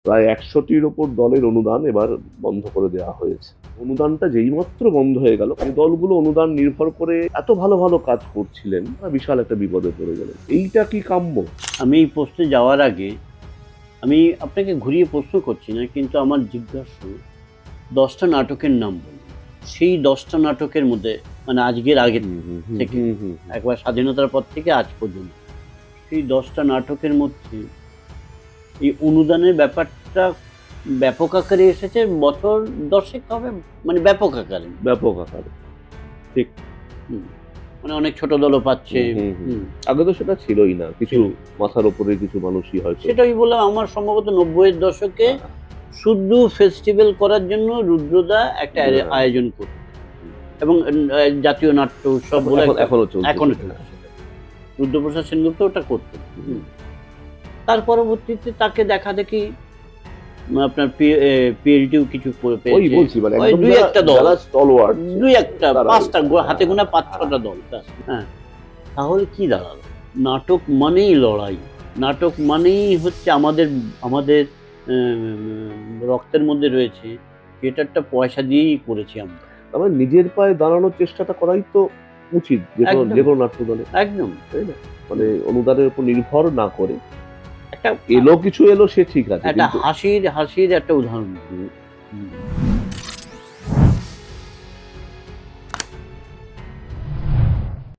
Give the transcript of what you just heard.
প্রায় ১০০টির ওপর দলের অনুদান এবার বন্ধ করে দেওয়া হয়েছে। অনুদানটা যেইমাত্র বন্ধ হয়ে গেল, এই দলগুলো অনুদান নির্ভর করে এত ভালো ভালো কাজ করছিলেন, বিশাল একটা বিপদে পড়ে গেলেন। এইটা কি কাম্য? আমি এই প্রশ্নে যাওয়ার আগে আমি আপনাকে ঘুরিয়ে প্রশ্ন করছি না, কিন্তু আমার জিজ্ঞাসা 10টা নাটকের নাম বলুন। সেই 10টা নাটকের মধ্যে মানে আজকের আগে থেকে একবার স্বাধীনতার পর থেকে আজ পর্যন্ত সেই 10টা নাটকের মধ্যে এই অনুদানের ব্যাপারটা ব্যাপক আকারে এসেছে বছর 10 হবে, মানে ব্যাপক আকারে। ব্যাপক আকারে, ঠিক। মানে অনেক ছোট দলও পাচ্ছে। আগে তো সেটা ছিলই না, কিছু মাথার উপরে কিছু মানুষই হয়তো। সেটাই বললাম, আমার সম্ভবত 90-এর দশকে শুধু ফেস্টিভ্যাল করার জন্য রুদ্রদা একটা আয়োজন করত, এবং জাতীয় নাট্য উৎসব বলে এখনো চলছে। রুদ্রপ্রসাদ সেনগুপ্ত ওটা করতেন। তার পরবর্তীতে তাকে দেখা দেখি আপনার পিএলটিও কিছু পেয়েছে। ওই বলছি, মানে একদম দুই একটা দল, স্টলওয়ার্ড, দুই একটা, পাঁচটা হাতে গোনা 5-6টা দল। হ্যাঁ, তাহলে কি দাঁড়ালো? নাটক মানেই লড়াই, নাটক মানেই হচ্ছে আমাদের আমাদের রক্তের মধ্যে রয়েছে, থিয়েটারটা পয়সা দিয়েই করেছি আমরা। তবে নিজের পায়ে দাঁড়ানোর চেষ্টাটা করাই তো উচিত যে কোনো নাট্য দলে, একদম, তাই না? মানে অনুদানের উপর নির্ভর না করে একটা কিছু এলো সে ঠিক আছে, একটা হাসির একটা উদাহরণ।